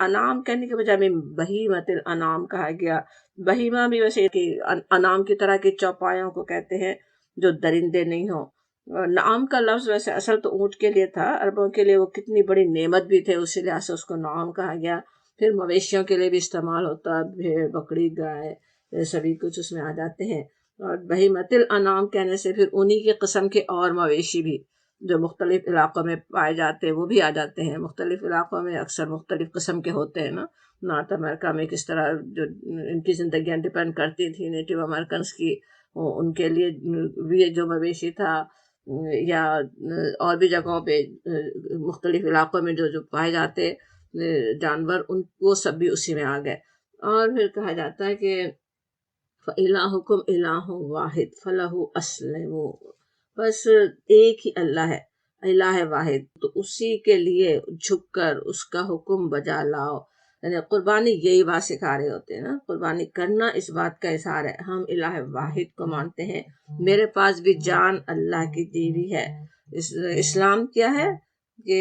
انعام کہنے کے بجائے میں بہیمۃ الانعام کہا گیا. بہیمہ بھی ویسے کہ انعام کی طرح کے چوپایوں کو کہتے ہیں جو درندے نہیں ہوں. نعام کا لفظ ویسے اصل تو اونٹ کے لیے تھا، عربوں کے لیے وہ کتنی بڑی نعمت بھی تھے، اسی لحاظ سے اس کو نعام کہا گیا. پھر مویشیوں کے لیے بھی استعمال ہوتا، بھیڑ بکری گائے سبھی کچھ اس میں آ جاتے ہیں. اور بہیمۃ الانعام کہنے سے پھر انہی کی قسم کے اور مویشی بھی جو مختلف علاقوں میں پائے جاتے ہیں وہ بھی آ جاتے ہیں. مختلف علاقوں میں اکثر مختلف قسم کے ہوتے ہیں نا. نارتھ امریکہ میں کس طرح جو ان کی زندگیاں ڈپینڈ کرتی تھی نیٹو امریکنس کی، ان کے لیے بھی جو مویشی تھا، یا اور بھی جگہوں پہ مختلف علاقوں میں جو پائے جاتے جانور، ان وہ سب بھی اسی میں آ گئے. اور پھر کہا جاتا ہے کہ فَإِلَٰهُكُمْ إِلَٰهٌ وَاحِدٌ فَلَهُ أَسْلِمُوا، بس ایک ہی اللہ ہے، الہ واحد، تو اسی کے لیے جھک کر اس کا حکم بجا لاؤ. یعنی قربانی یہی بات سکھا رہے ہوتے ہیں نا، قربانی کرنا اس بات کا اظہار ہے، ہم الہ واحد کو مانتے ہیں، میرے پاس بھی جان اللہ کی دی ہوئی ہے. اسلام کیا ہے کہ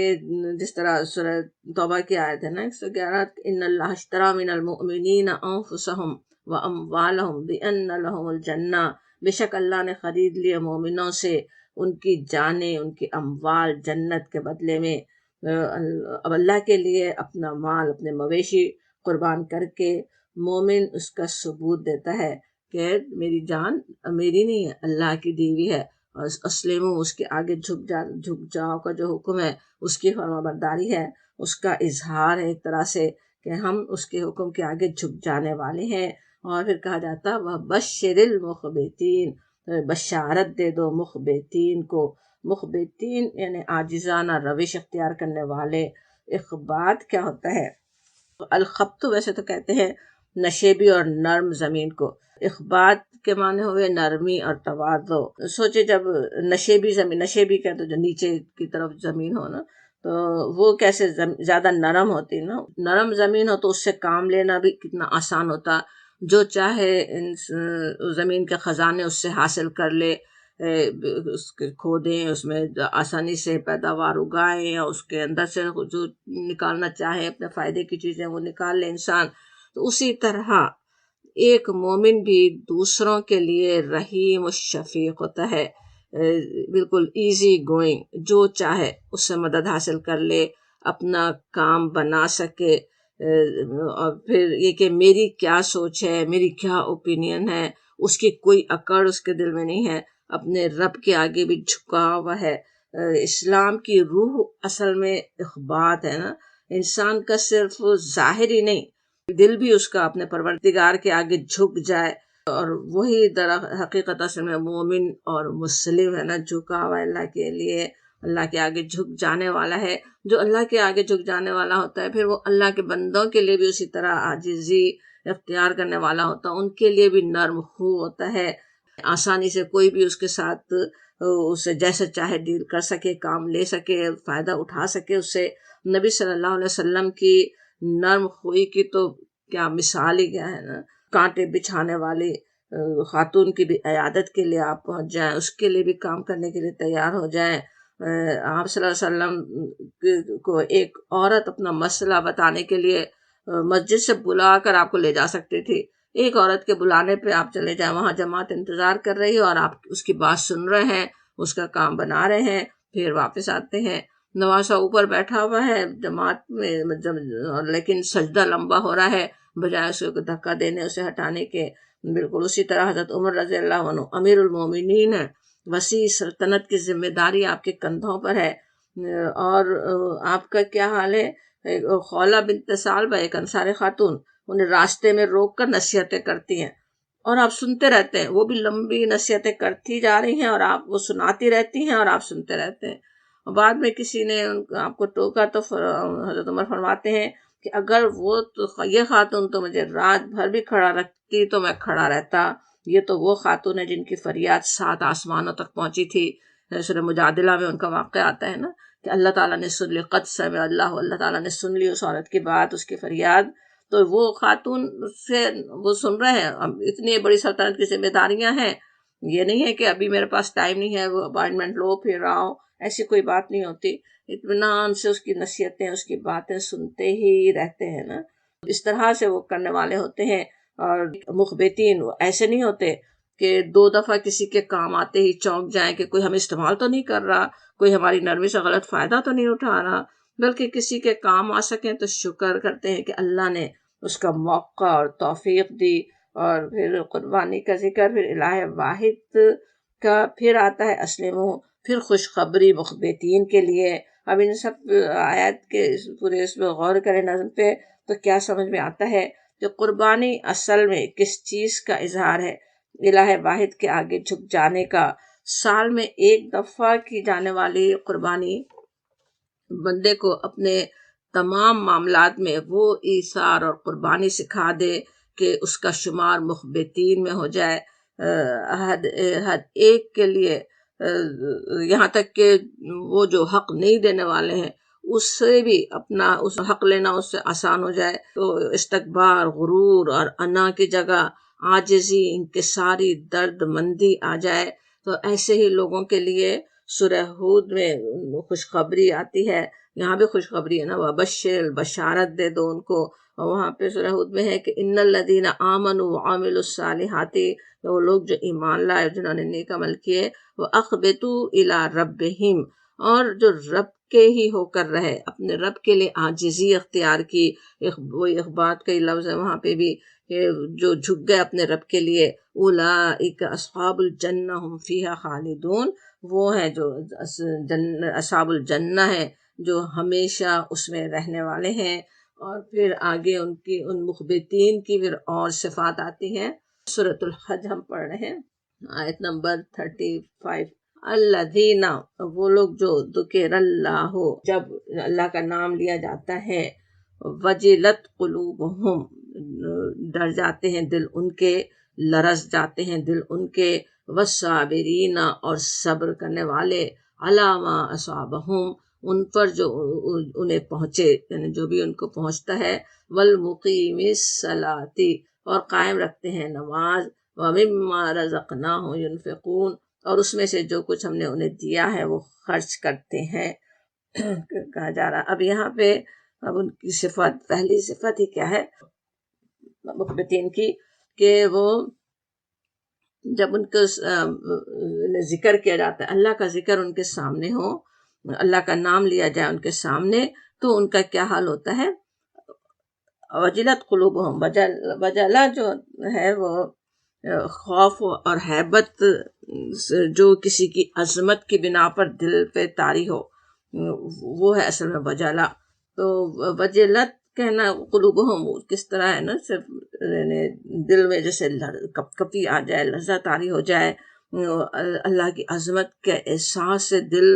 جس طرح سورہ توبہ کی آیت ہے نا 111، ان اللہ اشتری من المؤمنین انفسهم واموالهم بان لهم الجنہ، بے شک اللہ نے خرید لیے مومنوں سے ان کی جانیں، ان کی اموال جنت کے بدلے میں. اب اللہ کے لیے اپنا مال، اپنے مویشی قربان کر کے مومن اس کا ثبوت دیتا ہے کہ میری جان میری نہیں ہے، اللہ کی دی ہوئی ہے. اور اسلموں، اس کے آگے جھک جاؤ کا جو حکم ہے اس کی فرما برداری ہے، اس کا اظہار ہے ایک طرح سے کہ ہم اس کے حکم کے آگے جھک جانے والے ہیں. اور پھر کہا جاتا وَبَشِّرِ الْمُخْبِتِينَ، بشارت دے دو مخبتین کو. مخبتین یعنی عاجزانہ روش اختیار کرنے والے. اخبات کیا ہوتا ہے؟ الخبط ویسے تو کہتے ہیں نشیبی اور نرم زمین کو، اخبات کے معنی ہوئے نرمی اور تواضع. سوچے جب نشیبی زمین، نشیبی کہتے جو نیچے کی طرف زمین ہو نا، تو وہ کیسے زیادہ نرم ہوتی نا. نرم زمین ہو تو اس سے کام لینا بھی کتنا آسان ہوتا، جو چاہے زمین کے خزانے اس سے حاصل کر لے، اس کے کھودیں، اس میں آسانی سے پیداوار اگائیں، اور اس کے اندر سے جو نکالنا چاہے اپنے فائدے کی چیزیں وہ نکال لے انسان. تو اسی طرح ایک مومن بھی دوسروں کے لیے رحیم و شفیق ہوتا ہے، بالکل ایزی گوئنگ، جو چاہے اس سے مدد حاصل کر لے، اپنا کام بنا سکے. اور پھر یہ کہ میری کیا سوچ ہے، میری کیا اوپینین ہے، اس کی کوئی اکڑ اس کے دل میں نہیں ہے، اپنے رب کے آگے بھی جھکا ہوا ہے. اسلام کی روح اصل میں اخبات ہے نا، انسان کا صرف ظاہر ہی نہیں، دل بھی اس کا اپنے پروردگار کے آگے جھک جائے. اور وہی در حقیقت اصل میں مومن اور مسلم ہے نا، جھکا ہوا اللہ کے لیے، اللہ کے آگے جھک جانے والا ہے. جو اللہ کے آگے جھک جانے والا ہوتا ہے پھر وہ اللہ کے بندوں کے لیے بھی اسی طرح عاجزی اختیار کرنے والا ہوتا ہے، ان کے لیے بھی نرم خو ہوتا ہے. آسانی سے کوئی بھی اس کے ساتھ اسے جیسے چاہے ڈیل کر سکے، کام لے سکے، فائدہ اٹھا سکے اس سے. نبی صلی اللہ علیہ وسلم کی نرم خوئی کی تو کیا مثال ہی کیا ہے نا. کانٹے بچھانے والی خاتون کی بھی عیادت کے لیے آپ پہنچ جائیں، اس کے لیے بھی کام کرنے کے لیے تیار ہو جائیں. آپ صلی اللہ علیہ وسلم کو ایک عورت اپنا مسئلہ بتانے کے لیے مسجد سے بلا کر آپ کو لے جا سکتی تھی. ایک عورت کے بلانے پہ آپ چلے جائیں، وہاں جماعت انتظار کر رہی ہو اور آپ اس کی بات سن رہے ہیں، اس کا کام بنا رہے ہیں، پھر واپس آتے ہیں. نواسا اوپر بیٹھا ہوا ہے جماعت میں، لیکن سجدہ لمبا ہو رہا ہے، بجائے اسے دھکا دینے، اسے ہٹانے کے. بالکل اسی طرح حضرت عمر رضی اللہ عنہ امیر المومنین ہے، وسیع سلطنت کی ذمہ داری آپ کے کندھوں پر ہے. اور آپ کا کیا حال ہے؟ خولہ بنت ثعلبہ ایک انصاری خاتون، انہیں راستے میں روک کر نصیحتیں کرتی ہیں اور آپ سنتے رہتے ہیں. وہ بھی لمبی نصیحتیں کرتی جا رہی ہیں اور آپ وہ سناتی رہتی ہیں اور آپ سنتے رہتے ہیں. بعد میں کسی نے آپ کو ٹوکا تو حضرت عمر فرماتے ہیں کہ اگر وہ تو یہ خاتون تو مجھے رات بھر بھی کھڑا رکھتی تو میں کھڑا رہتا. یہ تو وہ خاتون ہے جن کی فریاد 7 آسمانوں تک پہنچی تھی. سورہ مجادلہ میں ان کا واقعہ آتا ہے نا کہ اللہ تعالیٰ نے سن لی، قد سمع اللہ تعالیٰ نے سن لی اس عورت کی بات، اس کی فریاد. تو وہ خاتون سے وہ سن رہے ہیں. اب اتنی بڑی سلطنت کی ذمہ داریاں ہیں، یہ نہیں ہے کہ ابھی میرے پاس ٹائم نہیں ہے، وہ اپائنٹمنٹ لو پھر آؤ، ایسی کوئی بات نہیں ہوتی. اطمینان سے اس کی نصیحتیں، اس کی باتیں سنتے ہی رہتے ہیں نا، اس طرح سے وہ کرنے والے ہوتے ہیں۔ اور مخبتین، وہ ایسے نہیں ہوتے کہ 2 دفعہ کسی کے کام آتے ہی چونک جائیں کہ کوئی ہمیں استعمال تو نہیں کر رہا، کوئی ہماری نرمی سے غلط فائدہ تو نہیں اٹھا رہا، بلکہ کسی کے کام آ سکیں تو شکر کرتے ہیں کہ اللہ نے اس کا موقع اور توفیق دی۔ اور پھر قربانی کا ذکر، پھر الہ واحد کا، پھر آتا ہے اسلموا، پھر خوشخبری مخبتین کے لیے۔ اب ان سب آیات کے پورے اس میں غور کریں نظم پہ تو کیا سمجھ میں آتا ہے کہ قربانی اصل میں کس چیز کا اظہار ہے؟ الہ واحد کے آگے جھک جانے کا۔ سال میں 1 دفعہ کی جانے والی قربانی بندے کو اپنے تمام معاملات میں وہ ایثار اور قربانی سکھا دے کہ اس کا شمار مخبتین میں ہو جائے، حد ایک کے لیے، یہاں تک کہ وہ جو حق نہیں دینے والے ہیں اس سے بھی اپنا اس حق لینا اس سے آسان ہو جائے۔ تو استکبار، غرور اور انا کی جگہ عاجزی، انکساری، درد مندی آ جائے۔ تو ایسے ہی لوگوں کے لیے سورہ ہود میں خوشخبری آتی ہے، یہاں بھی خوشخبری ہے نا، وبشر، بشارت دے دو ان کو۔ اور وہاں پہ سورہ ہود میں ہے کہ ان الذین آمنوا وعملوا الصالحات، وہ لوگ جو ایمان لائے، جنہوں نے نیک عمل کیے، واخبتوا الی ربہم، اور جو رب کے ہی ہو کر رہے، اپنے رب کے لیے عاجزی اختیار کی۔ وہی اخبات کا لفظ ہے وہاں پہ بھی کہ جو جھک گئے اپنے رب کے لیے، اولئک اصحاب الجنہ ہم فیہا خالدون، وہ ہیں جو اصحاب الجنہ ہیں، جو ہمیشہ اس میں رہنے والے ہیں۔ اور پھر آگے ان مخبتین کی پھر اور صفات آتی ہیں۔ سورۃ الحج ہم پڑھ رہے ہیں، آیت نمبر 35۔ الذین، وہ لوگ جو ذکر اللہ، جب اللہ کا نام لیا جاتا ہے، وجلت قلوبہم، ڈر جاتے ہیں دل ان کے، لرز جاتے ہیں دل ان کے، والصابرین، اور صبر کرنے والے، علی ما اصابہم، ان پر جو انہیں پہنچے، یعنی جو بھی ان کو پہنچتا ہے، والمقیم الصلاۃ، اور قائم رکھتے ہیں نماز، ومما رزقناہم ینفقون، اور اس میں سے جو کچھ ہم نے انہیں دیا ہے وہ خرچ کرتے ہیں۔ کہا جا رہا اب یہاں پہ اب ان کی صفت، پہلی صفت ہی کیا ہے مخبتین کی، کہ وہ جب ان کو ذکر کیا جاتا ہے، اللہ کا ذکر ان کے سامنے ہو، اللہ کا نام لیا جائے ان کے سامنے، تو ان کا کیا حال ہوتا ہے؟ وجلت قلوبہم، وجلہ جو ہے وہ خوف اور ہیبت جو کسی کی عظمت کی بنا پر دل پہ طاری ہو، وہ ہے اصل میں وجلہ۔ تو وجلت کہنا، قلوبہم کس طرح ہے نا، صرف دل میں جیسے کپ کپی آ جائے، لرزہ طاری ہو جائے، اللہ کی عظمت کے احساس سے دل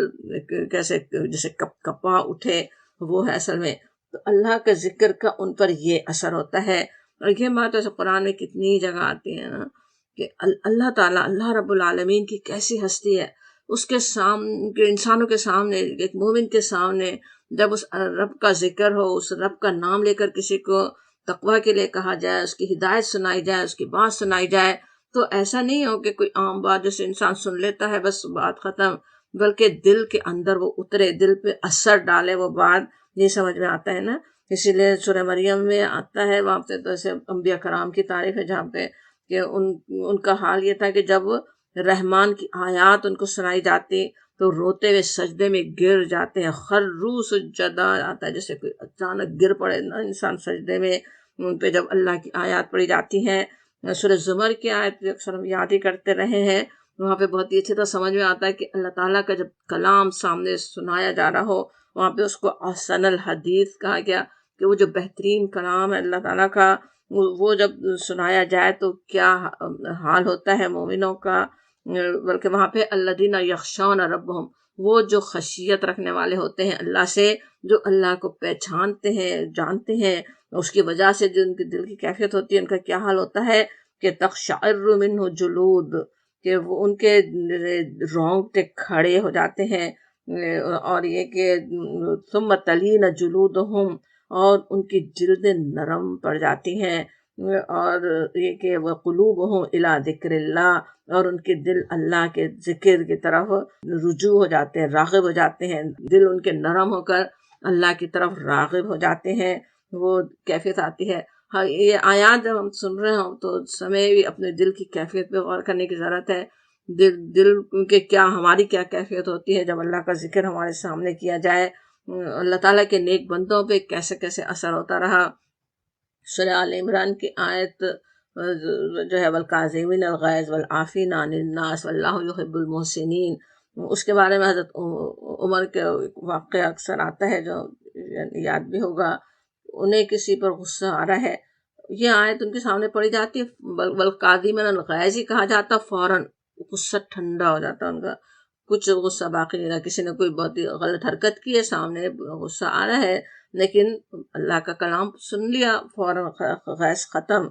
کیسے جیسے کپ کپا اٹھے، وہ ہے اصل میں۔ تو اللہ کا ذکر کا ان پر یہ اثر ہوتا ہے۔ اور یہ بات ایسے قرآن میں کتنی جگہ آتی ہے نا کہ اللہ تعالیٰ، اللہ رب العالمین کی کیسی ہستی ہے، اس کے سامنے، انسانوں کے سامنے، ایک مومن کے سامنے جب اس رب کا ذکر ہو، اس رب کا نام لے کر کسی کو تقویٰ کے لیے کہا جائے، اس کی ہدایت سنائی جائے، اس کی بات سنائی جائے، تو ایسا نہیں ہو کہ کوئی عام بات جیسے انسان سن لیتا ہے بس بات ختم، بلکہ دل کے اندر وہ اترے، دل پہ اثر ڈالے وہ بات، یہ سمجھ میں آتا ہے نا۔ اسی لیے سورہ مریم میں آتا ہے، وہاں پہ تو ایسے انبیاء کرام کی تعریف ہے جہاں پہ کہ ان کا حال یہ تھا کہ جب رحمان کی آیات ان کو سنائی جاتی تو روتے ہوئے سجدے میں گر جاتے ہیں، خروا سجدا آتا ہے، جیسے کوئی اچانک گر پڑے نا انسان سجدے میں، ان پہ جب اللہ کی آیات پڑھی جاتی ہیں۔ سورہ زمر کی آیت اکثر ہم یاد ہی کرتے رہے ہیں، وہاں پہ بہت ہی اچھی طرح سمجھ میں آتا ہے کہ اللہ تعالیٰ کا جب کلام سامنے سنایا جا رہا ہو، وہاں پہ اس کو احسن الحدیث کہا گیا کہ وہ جو بہترین کلام ہے اللہ تعالیٰ کا، وہ جب سنایا جائے تو کیا حال ہوتا ہے مومنوں کا۔ بلکہ وہاں پہ الذین یخشون ربہم، وہ جو خشیت رکھنے والے ہوتے ہیں اللہ سے، جو اللہ کو پہچانتے ہیں، جانتے ہیں، اس کی وجہ سے جو ان کی دل کی کیفیت ہوتی ہے، ان کا کیا حال ہوتا ہے کہ تقشعر منہ جلود، کہ وہ ان کے رونگٹے کھڑے ہو جاتے ہیں، اور یہ کہ ثم تلین جلودہم، اور ان کی جلدیں نرم پڑ جاتی ہیں، اور یہ کہ وقلوبہم الی ذکر اللہ، اور ان کے دل اللہ کے ذکر کی طرف رجوع ہو جاتے ہیں، راغب ہو جاتے ہیں، دل ان کے نرم ہو کر اللہ کی طرف راغب ہو جاتے ہیں، وہ کیفیت آتی ہے۔ ہاں، یہ آیات جب ہم سن رہے ہوں تو ہمیں بھی اپنے دل کی کیفیت پہ غور کرنے کی ضرورت ہے۔ دل کے کیا، ہماری کیا کیفیت ہوتی ہے جب اللہ کا ذکر ہمارے سامنے کیا جائے، اللہ تعالیٰ کے نیک بندوں پہ کیسے کیسے اثر ہوتا رہا۔ سورہ آل عمران کی آیت جو ہے والکاظمین الغیظ والعافین عن الناس واللہ یحب المحسنین، اس کے بارے میں حضرت عمر کے واقعہ اکثر آتا ہے جو یاد بھی ہوگا۔ انہیں کسی پر غصہ آ رہا ہے، یہ آیت ان کے سامنے پڑھی جاتی ہے، والکاظمین الغیظ ہی کہا جاتا، فوراً غصہ ٹھنڈا ہو جاتا ان کا، کچھ غصہ باقی نہیں رہا۔ کسی نے کوئی بہت ہی غلط حرکت کی ہے، سامنے غصہ آ رہا ہے، لیکن اللہ کا کلام سن لیا، فوراً غیظ ختم۔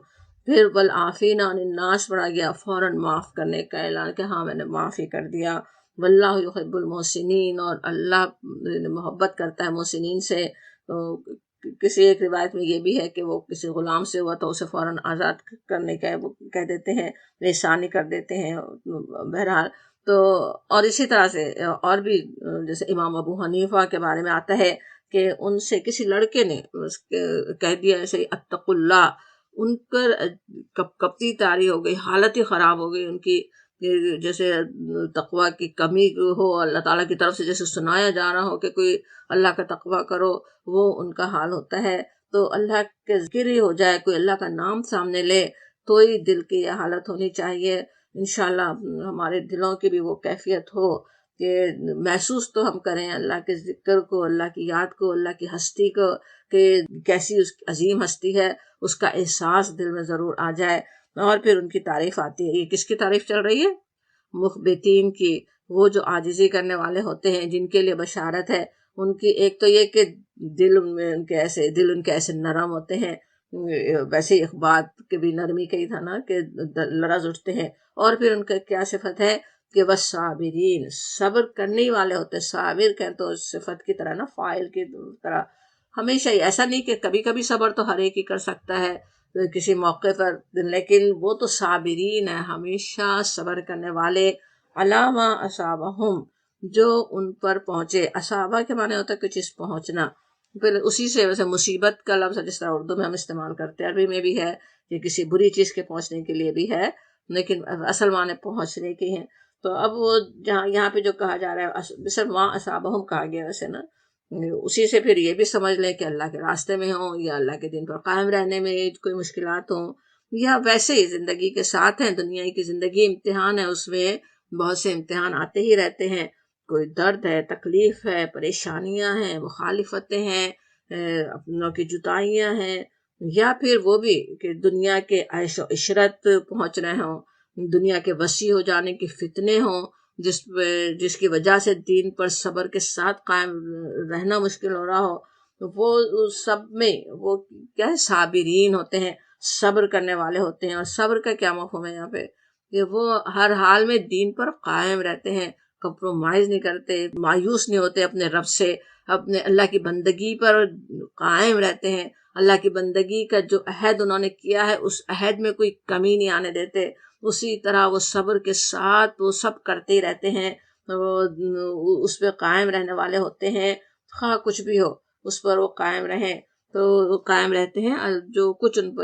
پھر والعافین عن الناس پڑھا گیا، فوراً معاف کرنے کا اعلان کہ ہاں میں نے معافی کر دیا۔ واللہ یحب المحسنین، اور اللہ محبت کرتا ہے محسنین سے۔ کسی ایک روایت میں یہ بھی ہے کہ وہ کسی غلام سے ہوا تو اسے فوراً آزاد کرنے کا وہ کہہ دیتے ہیں، احسانی کر دیتے ہیں۔ بہرحال تو اور اسی طرح سے اور بھی، جیسے امام ابو حنیفہ کے بارے میں آتا ہے کہ ان سے کسی لڑکے نے کہہ دیا ایسے اتقوا اللہ، ان پر کپتی طاری ہو گئی، حالت ہی خراب ہو گئی ان کی، جیسے تقوی کی کمی ہو، اللہ تعالیٰ کی طرف سے جیسے سنایا جا رہا ہو کہ کوئی اللہ کا تقوی کرو، وہ ان کا حال ہوتا ہے۔ تو اللہ کے ذکر ہی ہو جائے، کوئی اللہ کا نام سامنے لے تو ہی دل کی یہ حالت ہونی چاہیے۔ انشاءاللہ ہمارے دلوں کی بھی وہ کیفیت ہو کہ محسوس تو ہم کریں اللہ کے ذکر کو، اللہ کی یاد کو، اللہ کی ہستی کو، کہ کیسی اس عظیم ہستی ہے، اس کا احساس دل میں ضرور آ جائے۔ اور پھر ان کی تعریف آتی ہے۔ یہ کس کی تعریف چل رہی ہے؟ مخبتین کی، وہ جو عاجزی کرنے والے ہوتے ہیں، جن کے لیے بشارت ہے ان کی۔ ایک تو یہ کہ دل ان کے ایسے نرم ہوتے ہیں، ویسے اخبات کے بھی نرمی کہی تھا نا کہ لرز اٹھتے ہیں۔ اور پھر ان کا کیا صفت ہے کہ والصابرین، صبر کرنے والے ہوتے ہیں۔ صابر کہیں تو صفت کی طرح نا، فاعل کی طرح، ہمیشہ ہی، ایسا نہیں کہ کبھی کبھی صبر تو ہر ایک ہی کر سکتا ہے کسی موقع پر، لیکن وہ تو صابرین ہے، ہمیشہ صبر کرنے والے۔ علامہ اصابہم، جو ان پر پہنچے، اصابہ کے معنی ہوتا ہے کوئی چیز پہنچنا، پھر اسی سے ویسے مصیبت کا لفظ جس طرح اردو میں ہم استعمال کرتے ہیں، عربی میں بھی ہے کہ کسی بری چیز کے پہنچنے کے لیے بھی ہے، لیکن اصل معنی پہنچنے کی ہیں۔ تو اب وہ جہاں یہاں پہ جو کہا جا رہا ہے، صرف وہاں اصابہم کہا گیا ویسے نا، اسی سے پھر یہ بھی سمجھ لیں کہ اللہ کے راستے میں ہوں، یا اللہ کے دین پر قائم رہنے میں کوئی مشکلات ہوں، یا ویسے ہی زندگی کے ساتھ ہیں۔ دنیا کی زندگی امتحان ہے، اس میں بہت سے امتحان آتے ہی رہتے ہیں، کوئی درد ہے، تکلیف ہے، پریشانیاں ہیں، مخالفتیں ہیں، اپنوں کی جتائیاں ہیں، یا پھر وہ بھی کہ دنیا کے عیش و عشرت پہنچ رہے ہوں، دنیا کے وسیع ہو جانے کے فتنے ہوں، جس کی وجہ سے دین پر صبر کے ساتھ قائم رہنا مشکل ہو رہا ہو، وہ سب میں وہ کیا ہے، صابرین ہوتے ہیں، صبر کرنے والے ہوتے ہیں۔ اور صبر کا کیا مفہوم ہے یہاں پہ؟ کہ وہ ہر حال میں دین پر قائم رہتے ہیں، کمپرومائز نہیں کرتے، مایوس نہیں ہوتے اپنے رب سے، اپنے اللہ کی بندگی پر قائم رہتے ہیں، اللہ کی بندگی کا جو عہد انہوں نے کیا ہے اس عہد میں کوئی کمی نہیں آنے دیتے، اسی طرح وہ صبر کے ساتھ وہ سب کرتے ہی رہتے ہیں، وہ اس پہ قائم رہنے والے ہوتے ہیں، خواہ کچھ بھی ہو اس پر وہ قائم رہیں، تو وہ قائم رہتے ہیں جو کچھ ان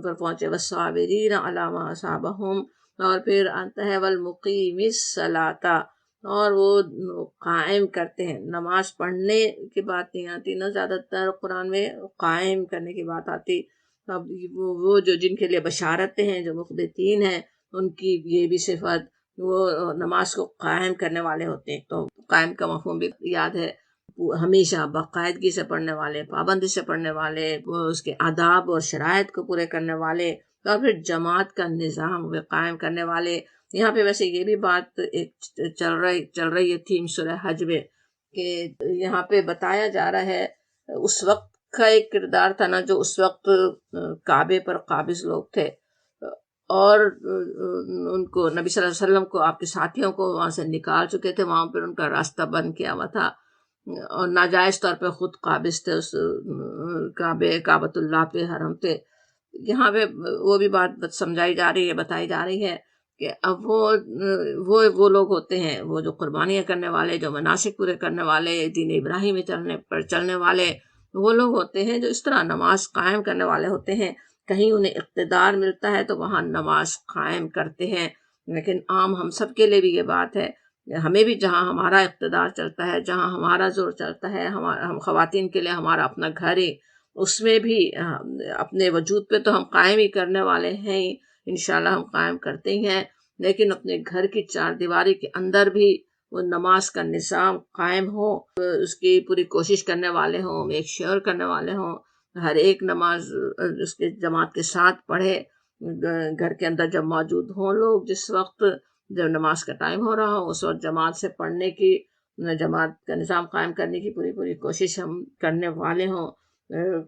پر پہنچے۔ والصابرین علی ما اصابہم، اور پھر آتا ہے والمقیم الصلاۃ، اور وہ قائم کرتے ہیں، نماز پڑھنے کی بات نہیں آتی نا، زیادہ تر قرآن میں قائم کرنے کی بات آتی۔ اب وہ جو جن کے لیے بشارتیں ہیں، جو مخبتین ہیں، ان کی یہ بھی صفت، وہ نماز کو قائم کرنے والے ہوتے ہیں۔ تو قائم کا مفہوم بھی یاد ہے، ہمیشہ باقاعدگی سے پڑھنے والے، پابندی سے پڑھنے والے، اس کے آداب اور شرائط کو پورے کرنے والے، اور پھر جماعت کا نظام قائم کرنے والے۔ یہاں پہ ویسے یہ بھی بات ایک چل رہی ہے تھیم سورہ حج میں، کہ یہاں پہ بتایا جا رہا ہے اس وقت کا ایک کردار تھا نا، جو اس وقت کعبے پر قابض لوگ تھے، اور ان کو نبی صلی اللہ علیہ وسلم کو، آپ کے ساتھیوں کو وہاں سے نکال چکے تھے، وہاں پر ان کا راستہ بند کیا ہوا تھا، اور ناجائز طور پہ خود قابض تھے اس کعبۃ اللہ پہ، حرم پہ۔ یہاں پہ وہ بھی بات سمجھائی جا رہی ہے، بتائی جا رہی ہے کہ اب وہ لوگ ہوتے ہیں، وہ جو قربانیاں کرنے والے، جو مناسک پورے کرنے والے، دین ابراہیمی چلنے والے، وہ لوگ ہوتے ہیں جو اس طرح نماز قائم کرنے والے ہوتے ہیں۔ کہیں انہیں اقتدار ملتا ہے تو وہاں نماز قائم کرتے ہیں، لیکن عام ہم سب کے لیے بھی یہ بات ہے، ہمیں بھی جہاں ہمارا اقتدار چلتا ہے، جہاں ہمارا زور چلتا ہے، ہم خواتین کے لیے ہمارا اپنا گھر ہے، اس میں بھی اپنے وجود پہ تو ہم قائم ہی کرنے والے ہیں، انشاءاللہ ہم قائم کرتے ہی ہیں، لیکن اپنے گھر کی چار دیواری کے اندر بھی وہ نماز کا نظام قائم ہو، اس کی پوری کوشش کرنے والے ہوں، ایک شیئر کرنے والے ہوں، ہر ایک نماز اس کے جماعت کے ساتھ پڑھے، گھر کے اندر جب موجود ہوں لوگ، جس وقت جب نماز کا ٹائم ہو رہا ہو اس وقت جماعت سے پڑھنے کی، جماعت کا نظام قائم کرنے کی پوری کوشش ہم کرنے والے ہوں،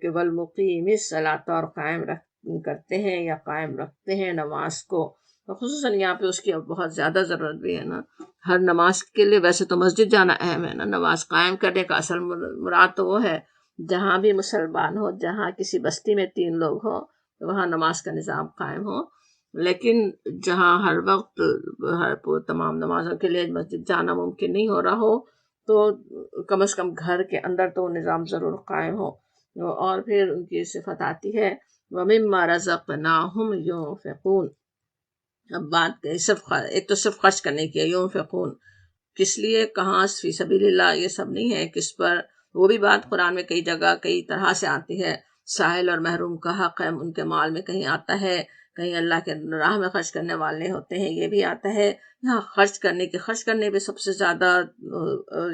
کہ والمقیم الصلاۃ، اور قائم کرتے ہیں یا قائم رکھتے ہیں نماز کو، خصوصاً یہاں پہ اس کی بہت زیادہ ضرورت بھی ہے نا۔ ہر نماز کے لیے ویسے تو مسجد جانا اہم ہے نا، نماز قائم کرنے کا اصل مراد تو وہ ہے جہاں بھی مسلمان ہو، جہاں کسی بستی میں 3 لوگ ہو وہاں نماز کا نظام قائم ہو، لیکن جہاں ہر وقت تمام نمازوں کے لیے مسجد جانا ممکن نہیں ہو رہا ہو تو کم از کم گھر کے اندر تو نظام ضرور قائم ہو۔ اور پھر ان کی صفت آتی ہے وَمِمَّا رَزَقْنَاهُمْ يُنْفِقُونَ۔ اب بات ایک تو صرف خرچ کرنے کی ہے، ينفقون کس لیے، کہاں، فی سبیل اللہ، یہ سب نہیں ہے، کس پر، وہ بھی بات قرآن میں کئی جگہ کئی طرح سے آتی ہے، سائل اور محروم کا حق ہے ان کے مال میں، کہیں آتا ہے، کہیں اللہ کے راہ میں خرچ کرنے والے ہوتے ہیں، یہ بھی آتا ہے۔ یہاں خرچ کرنے پہ سب سے زیادہ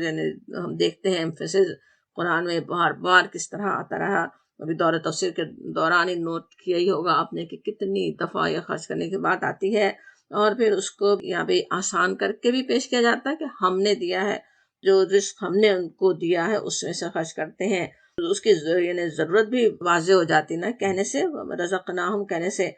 یعنی ہم دیکھتے ہیں ایمفیسس قرآن میں بار بار کس طرح آتا رہا، ابھی دور تفسیر کے دوران ہی نوٹ کیا ہی ہوگا آپ نے کہ کتنی دفعہ یہ خرچ کرنے کی بات آتی ہے، اور پھر اس کو یہاں پہ آسان کر کے بھی پیش کیا جاتا ہے کہ ہم نے دیا ہے، جو رزق ہم نے ان کو دیا ہے اس میں سے خرچ کرتے ہیں، اس کی یعنی ضرورت بھی واضح ہو جاتی نا کہنے سے، رزقناہم کہنے سے،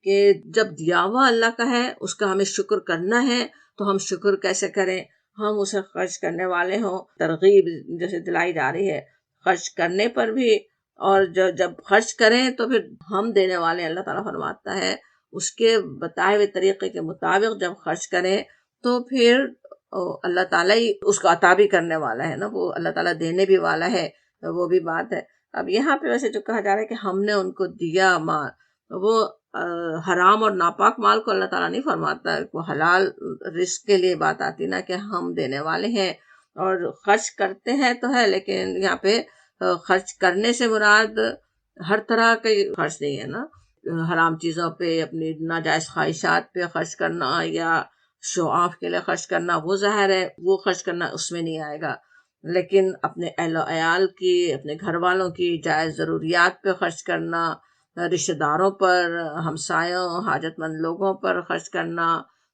کہ جب دیا ہوا اللہ کا ہے اس کا ہمیں شکر کرنا ہے، تو ہم شکر کیسے کریں، ہم اسے خرچ کرنے والے ہوں، ترغیب جیسے دلائی جا رہی ہے خرچ کرنے پر بھی، اور جب خرچ کریں تو پھر ہم دینے والے، اللہ تعالیٰ فرماتا ہے اس کے بتائے ہوئے طریقے کے مطابق جب خرچ کریں تو پھر اللہ تعالیٰ ہی اس کو عطا بھی کرنے والا ہے نا، وہ اللہ تعالیٰ دینے بھی والا ہے، وہ بھی بات ہے۔ اب یہاں پہ ویسے جو کہا جا رہا ہے کہ ہم نے ان کو دیا مال، وہ حرام اور ناپاک مال کو اللہ تعالیٰ نہیں فرماتا، وہ حلال رزق کے لیے بات آتی نا کہ ہم دینے والے ہیں، اور خرچ کرتے ہیں تو ہے، لیکن یہاں پہ خرچ کرنے سے مراد ہر طرح کا خرچ نہیں ہے نا، حرام چیزوں پہ، اپنی ناجائز خواہشات پہ خرچ کرنا یا شو آف کے لیے خرچ کرنا، وہ ظاہر ہے وہ خرچ کرنا اس میں نہیں آئے گا، لیکن اپنے اہل و عیال کی، اپنے گھر والوں کی جائز ضروریات پہ خرچ کرنا، رشتہ داروں پر، ہمسایوں، حاجت مند لوگوں پر خرچ کرنا،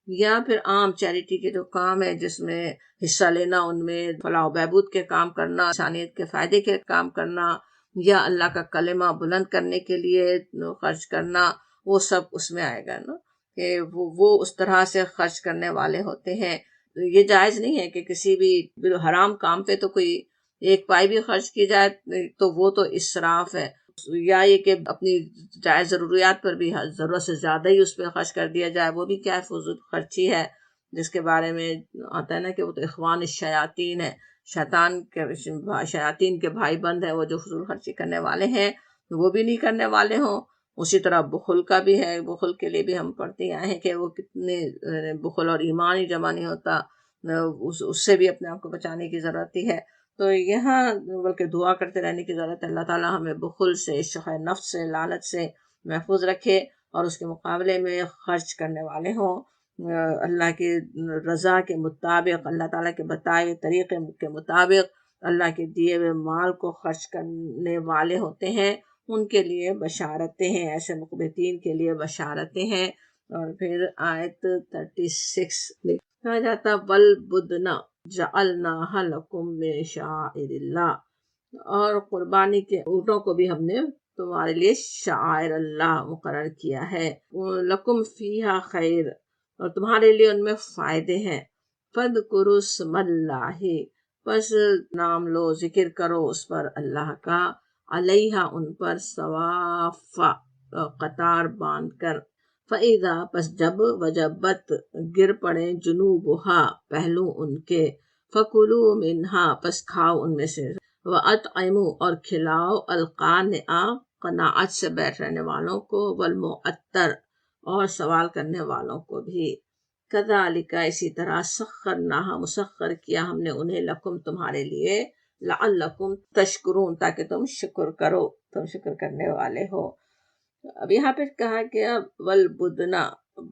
یا پھر عام چیریٹی کے جو کام ہے جس میں حصہ لینا، ان میں فلاح و بہبود کے کام کرنا، انسانیت کے فائدے کے کام کرنا، یا اللہ کا کلمہ بلند کرنے کے لیے خرچ کرنا، وہ سب اس میں آئے گا نا، کہ وہ اس طرح سے خرچ کرنے والے ہوتے ہیں۔ یہ جائز نہیں ہے کہ کسی بھی حرام کام پہ تو کوئی 1 پائی بھی خرچ کی جائے تو وہ تو اسراف ہے، یا یہ کہ اپنی جائز ضروریات پر بھی ضرورت سے زیادہ ہی اس پہ خرچ کر دیا جائے، وہ بھی کیا فضول خرچی ہے، جس کے بارے میں آتا ہے نا کہ وہ تو اخوان الشیاطین ہے، شیاطین کے بھائی بند ہے، وہ جو فضول خرچی کرنے والے ہیں وہ بھی نہیں کرنے والے ہوں۔ اسی طرح بخل کا بھی ہے، بخل کے لیے بھی ہم پڑھتے آئے ہیں کہ وہ کتنے، بخل اور ایمان ہی جمع نہیں ہوتا، اس سے بھی اپنے آپ کو بچانے کی ضرورت ہی ہے۔ تو یہاں بلکہ دعا کرتے رہنے کی ضرورت ہے، اللہ تعالیٰ ہمیں بخل سے، شح نفس سے، لالچ سے محفوظ رکھے، اور اس کے مقابلے میں خرچ کرنے والے ہوں، اللہ کی رضا کے مطابق، اللہ تعالیٰ کے بتائے ہوئے طریقے کے مطابق اللہ کے دیے ہوئے مال کو خرچ کرنے والے ہوتے ہیں، ان کے لیے بشارتیں ہیں، ایسے مقبتین کے لیے بشارتیں ہیں۔ اور پھر آیت 36 کہا جاتا وَالْبُدْنَ جَعَلْنَاهَا لَكُم مِّن شَعَائِرِ اللَّهِ، اور قربانی کے اونٹوں کو بھی ہم نے تمہارے لیے شعائر اللہ مقرر کیا ہے، لَكُم فِيهَا خَيْرٌ، اور تمہارے لیے ان میں فائدے ہیں، فَاذْكُرُوا اسْمَ اللَّهِ، بس نام لو، ذکر کرو اس پر اللہ کا، علیہا ان پر، ثواف قطار باندھ کر، فَإِذَا پس جب وجبت گر پڑے جنوبہا پہلو ان کے، فَكُلُوا مِنْهَا پس کھاؤ ان میں سے، وَأَطْعِمُوا اور کھلاؤ القانع قناعت سے بیٹھ رہنے والوں کو، والمعتر اور سوال کرنے والوں کو بھی، کذالک اسی طرح سخرناہا مسخر کیا ہم نے انہیں لکم تمہارے لیے، لعلکم تشکرون تاکہ تم شکر کرو، تم شکر کرنے والے ہو۔ اب یہاں پہ کہا گیا والبدنا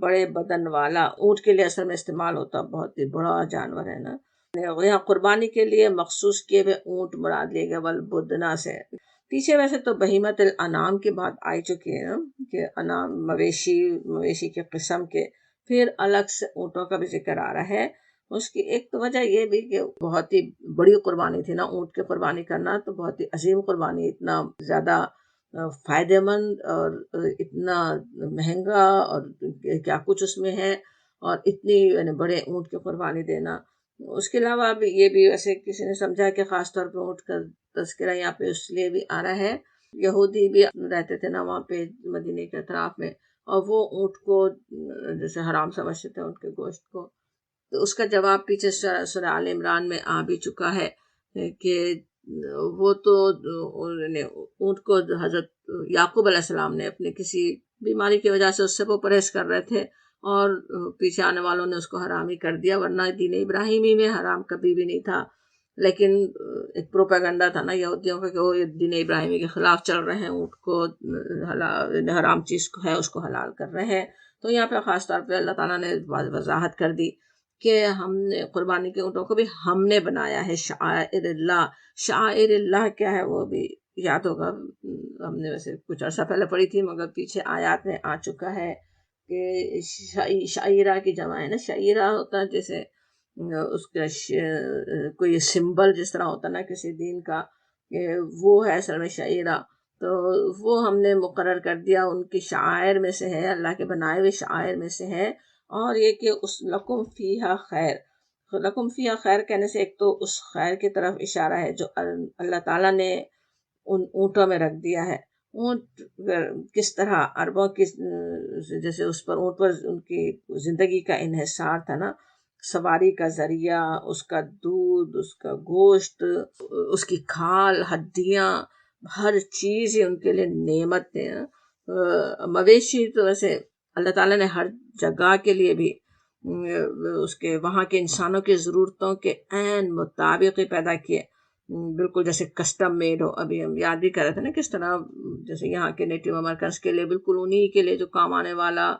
بڑے بدن والا، اونٹ کے لیے اصل میں استعمال ہوتا، بہت ہی بڑا جانور ہے نا، یہاں قربانی کے لیے مخصوص کیے ہوئے اونٹ مراد لیے گئے والبدنا سے۔ پیچھے ویسے تو بہیمت الانام کی بات آئی چکی ہے نا، کہ انام مویشی کے قسم کے، پھر الگ سے اونٹوں کا بھی ذکر آ رہا ہے۔ اس کی ایک تو وجہ یہ بھی کہ بہت ہی بڑی قربانی تھی نا، اونٹ کی قربانی کرنا تو بہت ہی عظیم قربانی، اتنا زیادہ فائدہ مند اور اتنا مہنگا اور کیا کچھ اس میں ہے، اور اتنی یعنی بڑے اونٹ کی قربانی دینا۔ اس کے علاوہ بھی یہ بھی ویسے کسی نے سمجھا کہ خاص طور پہ اونٹ کا تذکرہ یہاں پہ اس لیے بھی آ رہا ہے، یہودی بھی رہتے تھے نا وہاں پہ مدینے کے اطراف میں، اور وہ اونٹ کو جیسے حرام سمجھتے تھے، ان کے گوشت کو، تو اس کا جواب پیچھے سورہ آل عمران میں آ بھی چکا ہے کہ وہ تو اونٹ کو حضرت یعقوب علیہ السلام نے اپنے کسی بیماری کی وجہ سے اس سے وہ پرہیز کر رہے تھے، اور پیچھے آنے والوں نے اس کو حرام ہی کر دیا، ورنہ دین ابراہیمی میں حرام کبھی بھی نہیں تھا، لیکن ایک پروپیگنڈا تھا نا یہودیوں کا کہ وہ دین ابراہیمی کے خلاف چل رہے ہیں، اونٹ کو حرام چیز ہے اس کو حلال کر رہے ہیں۔ تو یہاں پہ خاص طور پہ اللہ تعالیٰ نے وضاحت کر دی کہ ہم نے قربانی کے اونٹوں کو بھی ہم نے بنایا ہے شعائر اللہ۔ شعائر اللہ کیا ہے وہ بھی یاد ہوگا، ہم نے ویسے کچھ عرصہ پہلے پڑھی تھی، مگر پیچھے آیات میں آ چکا ہے کہ شعیرہ کی جمع ہے نا، شعیرہ ہوتا ہے جیسے اس کا کوئی سمبل جس طرح ہوتا نا کسی دین کا، وہ ہے اصل میں شعیرہ، تو وہ ہم نے مقرر کر دیا، ان کی شعائر میں سے ہے، اللہ کے بنائے ہوئے شعائر میں سے ہے۔ اور یہ کہ اس لکم فیہا خیر، لکم فیہا خیر کہنے سے ایک تو اس خیر کی طرف اشارہ ہے جو اللہ تعالیٰ نے ان اونٹوں میں رکھ دیا ہے۔ اونٹ کس طرح عربوں کی جیسے اس پر اونٹ پر ان کی زندگی کا انحصار تھا نا، سواری کا ذریعہ، اس کا دودھ، اس کا گوشت، اس کی کھال، ہڈیاں، ہر چیز ہی ان کے لیے نعمت ہے۔ مویشی تو ویسے اللہ تعالیٰ نے ہر جگہ کے لیے بھی اس کے وہاں کے انسانوں کی ضرورتوں کے عین مطابق ہی پیدا کیے، بالکل جیسے کسٹم میڈ ہو۔ ابھی ہم یاد بھی کر رہے تھے نا کس طرح جیسے یہاں کے نیٹو امریکنس کے لیے بالکل انہی کے لیے جو کام آنے والا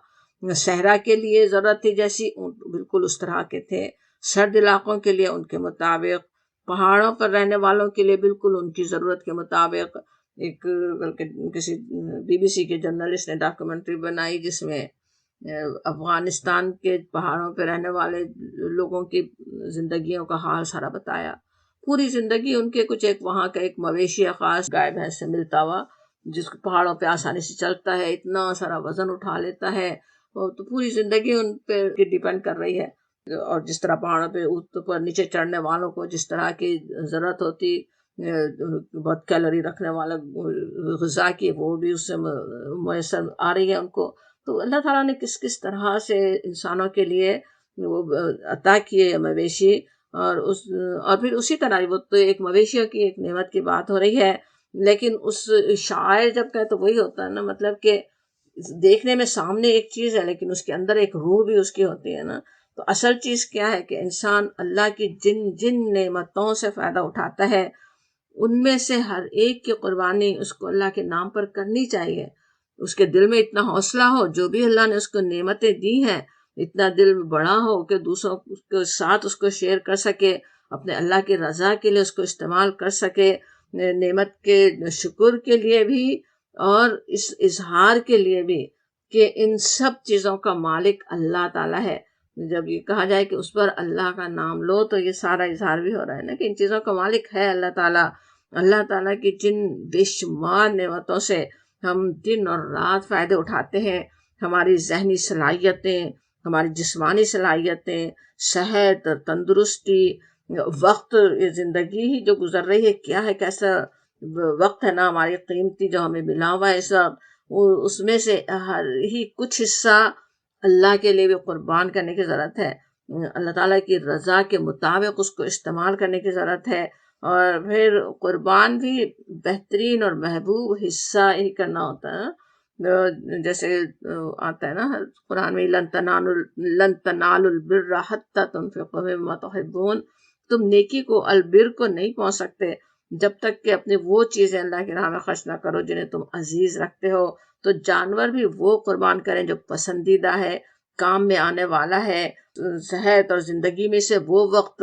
صحرا کے لیے ضرورت تھی جیسی بالکل اس طرح کے تھے، سرد علاقوں کے لیے ان کے مطابق، پہاڑوں پر رہنے والوں کے لیے بالکل ان کی ضرورت کے مطابق۔ ایک بلکہ کسی BBC کے جرنلسٹ نے ڈاکومنٹری بنائی جس میں افغانستان کے پہاڑوں پہ رہنے والے لوگوں کی زندگیوں کا حال سارا بتایا، پوری زندگی ان کے کچھ ایک وہاں کا ایک مویشی خاص گائے بھینس سے ملتا ہوا، جس کو پہاڑوں پہ آسانی سے چلتا ہے، اتنا سارا وزن اٹھا لیتا ہے، تو پوری زندگی ان پہ ڈیپینڈ کر رہی ہے۔ اور جس طرح پہاڑوں پہ اوپر نیچے چڑھنے والوں کو جس طرح کی ضرورت ہوتی بہت کیلوری رکھنے والا غذا کی، وہ بھی اس سے میسر آ رہی ہے ان کو۔ تو اللہ تعالیٰ نے کس کس طرح سے انسانوں کے لیے وہ عطا کیے مویشی، اور پھر اسی طرح وہ تو ایک مویشیوں کی ایک نعمت کی بات ہو رہی ہے، لیکن اس شاعر جب کہے تو وہی ہوتا ہے نا، مطلب کہ دیکھنے میں سامنے ایک چیز ہے لیکن اس کے اندر ایک روح بھی اس کی ہوتی ہے نا۔ تو اصل چیز کیا ہے کہ انسان اللہ کی جن جن نعمتوں سے فائدہ اٹھاتا ہے ان میں سے ہر ایک کی قربانی اس کو اللہ کے نام پر کرنی چاہیے، اس کے دل میں اتنا حوصلہ ہو، جو بھی اللہ نے اس کو نعمتیں دی ہیں اتنا دل بڑا ہو کہ دوسروں کے ساتھ اس کو شیئر کر سکے، اپنے اللہ کی رضا کے لیے اس کو استعمال کر سکے، نعمت کے شکر کے لیے بھی اور اس اظہار کے لیے بھی کہ ان سب چیزوں کا مالک اللہ تعالیٰ ہے۔ جب یہ کہا جائے کہ اس پر اللہ کا نام لو تو یہ سارا اظہار بھی ہو رہا ہے نا کہ ان چیزوں کا مالک ہے اللہ تعالیٰ۔ اللہ تعالیٰ کی جن بے شمار نعمتوں سے ہم دن اور رات فائدے اٹھاتے ہیں، ہماری ذہنی صلاحیتیں، ہماری جسمانی صلاحیتیں، صحت، تندرستی، وقت، یہ زندگی ہی جو گزر رہی ہے کیا ہے، کیسا وقت ہے نا ہماری قیمتی جو ہمیں ملا ہوا ہے اس وقت، اس میں سے ہر ہی کچھ حصہ اللہ کے لیے بھی قربان کرنے کی ضرورت ہے، اللہ تعالیٰ کی رضا کے مطابق اس کو استعمال کرنے کی ضرورت ہے، اور پھر قربان بھی بہترین اور محبوب حصہ ہی کرنا ہوتا ہے، جیسے آتا ہے نا قرآن میں، لن تنالوا البر حتی تنفقوا مما تحبون، تم نیکی کو، البر کو نہیں پہنچ سکتے جب تک کہ اپنی وہ چیزیں اللہ کی راہ میں خرچ نہ کرو جنہیں تم عزیز رکھتے ہو۔ تو جانور بھی وہ قربان کریں جو پسندیدہ ہے، کام میں آنے والا ہے، صحت اور زندگی میں سے وہ وقت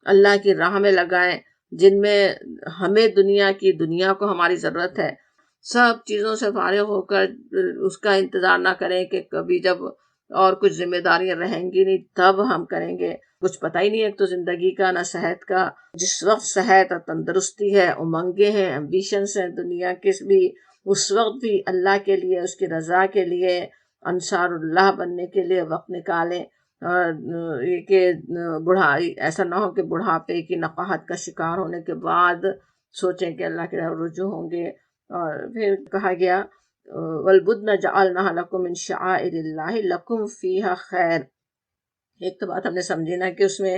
اللہ کی راہ میں لگائیں جن میں ہمیں دنیا کو ہماری ضرورت ہے، سب چیزوں سے فارغ ہو کر اس کا انتظار نہ کریں کہ کبھی جب اور کچھ ذمہ داریاں رہیں گی نہیں تب ہم کریں گے، کچھ پتہ ہی نہیں ہے تو زندگی کا نہ صحت کا، جس وقت صحت اور تندرستی ہے، امنگیں ہیں، ایمبیشنس ہیں دنیا کے بھی، اس وقت بھی اللہ کے لیے، اس کی رضا کے لیے، انصار اللہ بننے کے لیے وقت نکالیں، اور یہ کہ ایسا نہ ہو کہ بڑھاپے کی نقاہت کا شکار ہونے کے بعد سوچیں کہ اللہ کی طرف رجوع ہوں گے۔ اور پھر کہا گیا وَالْبُدْنَ جَعَلْنَاهَا لَكُم مِّن شَعَائِرِ اللَّهِ لَكُمْ فِيهَا خَيْرٌ۔ ایک تو بات ہم نے سمجھی نا کہ اس میں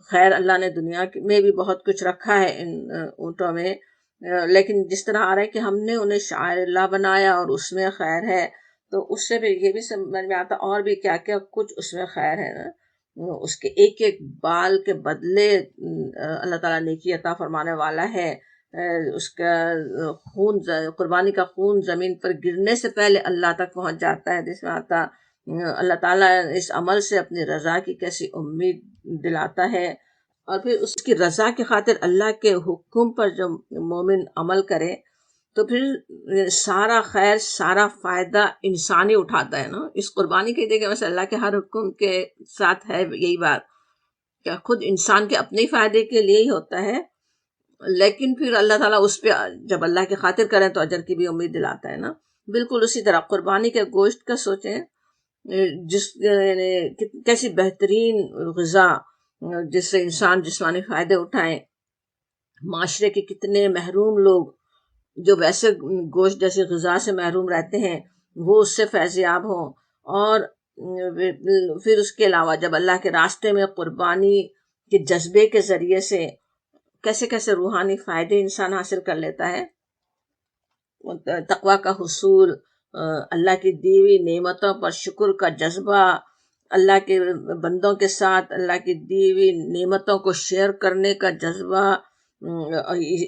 خیر، اللہ نے دنیا میں بھی بہت کچھ رکھا ہے ان اونٹوں میں، لیکن جس طرح آ رہا ہے کہ ہم نے انہیں شعائر اللہ بنایا اور اس میں خیر ہے، تو اس سے پھر یہ بھی سمجھ میں آتا اور بھی کیا کیا کچھ اس میں خیر ہے نا، اس کے ایک ایک بال کے بدلے اللہ تعالیٰ نیکی عطا فرمانے والا ہے، اس کا خون، قربانی کا خون زمین پر گرنے سے پہلے اللہ تک پہنچ جاتا ہے، جس میں آتا اللہ تعالیٰ اس عمل سے اپنی رضا کی کیسی امید دلاتا ہے، اور پھر اس کی رضا کی خاطر اللہ کے حکم پر جو مومن عمل کرے تو پھر سارا خیر، سارا فائدہ انسان ہی اٹھاتا ہے نا۔ اس قربانی کی جگہ ویسے اللہ کے ہر حکم کے ساتھ ہے یہی بات کہ خود انسان کے اپنے فائدے کے لیے ہی ہوتا ہے، لیکن پھر اللہ تعالیٰ اس پہ جب اللہ کی خاطر کریں تو اجر کی بھی امید دلاتا ہے نا۔ بالکل اسی طرح قربانی کے گوشت کا سوچیں، کیسی بہترین غذا جس سے انسان جسمانی فائدے اٹھائیں، معاشرے کے کتنے محروم لوگ جو ویسے گوشت جیسی غذا سے محروم رہتے ہیں وہ اس سے فیضیاب ہوں، اور پھر اس کے علاوہ جب اللہ کے راستے میں قربانی کے جذبے کے ذریعے سے کیسے کیسے روحانی فائدے انسان حاصل کر لیتا ہے، تقوی کا حصول، اللہ کی دی ہوئی نعمتوں پر شکر کا جذبہ، اللہ کے بندوں کے ساتھ اللہ کی دی ہوئی نعمتوں کو شیئر کرنے کا جذبہ،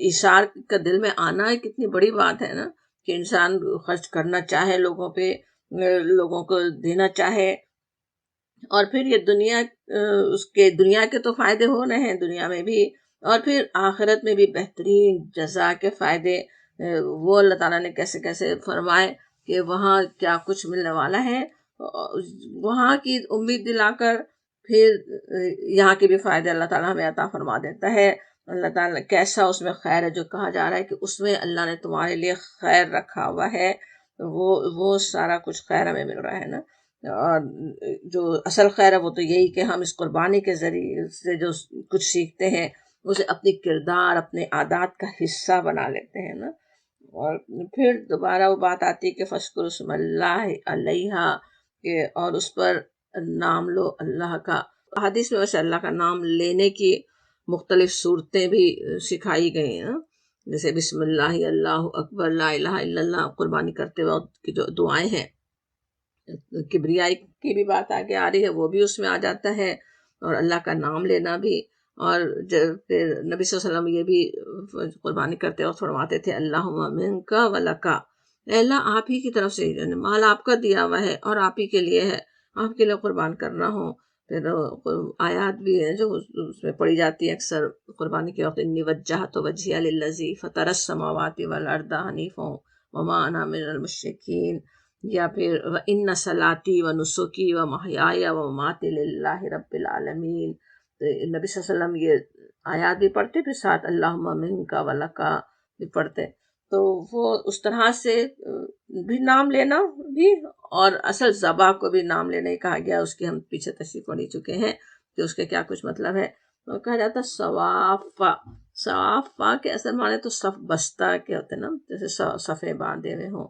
ایثار کا دل میں آنا ہے، کتنی بڑی بات ہے نا کہ انسان خرچ کرنا چاہے، لوگوں پہ، لوگوں کو دینا چاہے، اور پھر یہ دنیا کے تو فائدے ہو رہے ہیں دنیا میں بھی، اور پھر آخرت میں بھی بہترین جزا کے فائدے وہ اللہ تعالیٰ نے کیسے کیسے فرمائے کہ وہاں کیا کچھ ملنے والا ہے، وہاں کی امید دلا کر پھر یہاں کے بھی فائدے اللہ تعالیٰ ہمیں عطا فرما دیتا ہے۔ اللہ تعالیٰ کیسا اس میں خیر ہے، جو کہا جا رہا ہے کہ اس میں اللہ نے تمہارے لیے خیر رکھا ہوا ہے، وہ سارا کچھ خیر ہمیں مل رہا ہے نا۔ اور جو اصل خیر ہے وہ تو یہی کہ ہم اس قربانی کے ذریعے سے جو کچھ سیکھتے ہیں اسے اپنی کردار، اپنے عادات کا حصہ بنا لیتے ہیں نا۔ اور پھر دوبارہ وہ بات آتی ہے کہ فَاذْكُرُوا اسْمَ اللَّهِ عَلَيْهَا، اور اس پر نام لو اللہ کا۔ حدیث میں ویسے اللہ کا نام لینے کی مختلف صورتیں بھی سکھائی گئی ہیں، جیسے بسم اللہ، اللہ اکبر، لا الہ الا اللہ، قربانی کرتے وقت کی جو دعائیں ہیں، کبریائی کی بھی بات آگے آ رہی ہے، وہ بھی اس میں آ جاتا ہے، اور اللہ کا نام لینا بھی۔ اور پھر نبی صلی اللہ علیہ وسلم یہ بھی قربانی کرتے وقت فرماتے تھے اللہم منک ولک، اے اللہ آپ ہی کی طرف سے، مال آپ کا دیا ہوا ہے اور آپ ہی کے لیے ہے، آپ کے لیے قربان کرنا ہو۔ پھر آیات بھی ہیں جو اس میں پڑھی جاتی ہے اکثر قربانی کے وقت، انی وجہت وجہی للذی فطر السماوات والارض حنیفا وما انا من المشرکین، یا پھر وَإِنَّ صَلَاتِي وَنُسُكِي وَمَحْيَايَ وَمَمَاتِي لِلَّهِ رَبِّ الْعَالَمِينَ۔ تو نبی صلی اللہ علیہ وسلم یہ آیات بھی پڑھتے، پھر ساتھ اللہم منک ولک بھی پڑھتے، تو وہ اس طرح سے بھی نام لینا بھی، اور اصل ذبح کو بھی نام لینا ہی کہا گیا، اس کی ہم پیچھے تشریح پڑھی چکے ہیں کہ اس کے کیا کچھ مطلب ہے۔ تو کہا جاتا ہے صوافہ کے اصل معنی تو صف بستہ کے ہوتے ہیں نا، جیسے صفے باندھے ہوئے ہوں،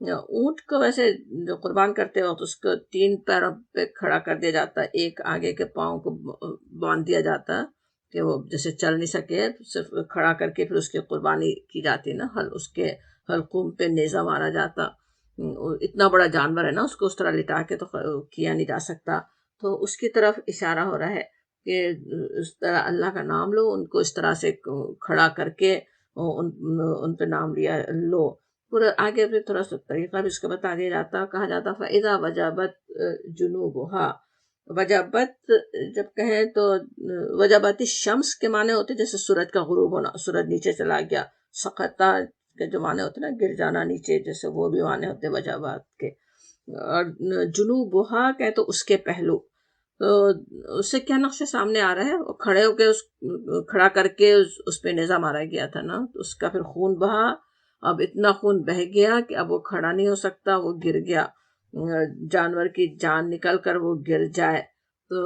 اونٹ کو ویسے جو قربان کرتے وقت اس کو 3 پیروں پہ کھڑا کر دیا جاتا ہے، ایک آگے کے پاؤں کو باندھ دیا جاتا ہے کہ وہ جیسے چل نہیں سکے، صرف کھڑا کر کے پھر اس کی قربانی کی جاتی نا، اس کے حلقوم پہ نیزہ مارا جاتا۔ اتنا بڑا جانور ہے نا، اس کو اس طرح لٹا کے تو کیا نہیں جا سکتا، تو اس کی طرف اشارہ ہو رہا ہے کہ اس طرح اللہ کا نام لو، ان کو اس طرح سے کھڑا کر کے ان پہ نام لیا لو۔ پورا آگے بھی تھوڑا سا طریقہ بھی اس کا بتا دیا جاتا، کہا جاتا فَإِذَا وَجَبَتْ جُنُوبُهَا۔ وجبت جب کہیں تو وجبت الشمس کے معنی ہوتے جیسے سورج کا غروب ہونا، سورج نیچے چلا گیا، سقطا کے جو معنی ہوتے نا گر جانا نیچے، جیسے وہ بھی معنی ہوتے وجبات کے۔ اور جنوبہا کہیں تو اس کے پہلو، تو اس سے کیا نقشہ سامنے آ رہا ہے، وہ کھڑے ہو کے کھڑا کر کے اس پہ نیزہ مارا گیا تھا نا، اس کا پھر خون بہا، اب اتنا خون بہہ گیا کہ اب وہ کھڑا نہیں ہو سکتا، وہ گر گیا، جانور کی جان نکل کر وہ گر جائے۔ تو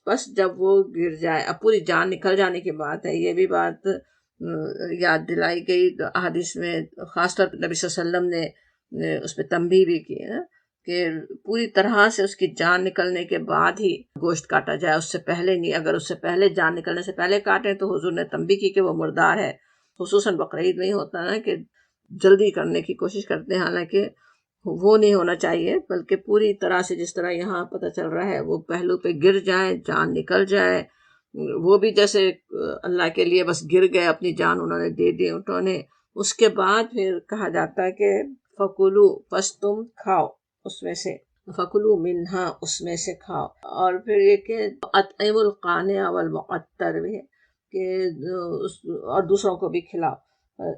بس جب وہ گر جائے، اب پوری جان نکل جانے کی بات ہے، یہ بھی بات یاد دلائی گئی احادیث میں، خاص طور پر نبی صلی اللہ علیہ وسلم نے اس پہ تنبیہ بھی کی ہے کہ پوری طرح سے اس کی جان نکلنے کے بعد ہی گوشت کاٹا جائے، اس سے پہلے نہیں۔ اگر اس سے پہلے جان نکلنے سے پہلے کاٹیں تو حضور نے تنبیہ کی کہ وہ مردار ہے۔ خصوصاً بقرعید میں ہی ہوتا ہے کہ جلدی کرنے کی کوشش کرتے ہیں، حالانکہ وہ نہیں ہونا چاہیے، بلکہ پوری طرح سے جس طرح یہاں پتہ چل رہا ہے وہ پہلو پہ گر جائے، جان نکل جائے، وہ بھی جیسے اللہ کے لیے بس گر گئے، اپنی جان انہوں نے دے دی اونٹوں نے۔ اس کے بعد پھر کہا جاتا ہے کہ فکلو، پس تم کھاؤ اس میں سے، فکلو منہا، اس میں سے کھاؤ۔ اور پھر یہ کہ اطعم القانع والمعطر بھی ہے کہ اور دوسروں کو بھی کھلاؤ۔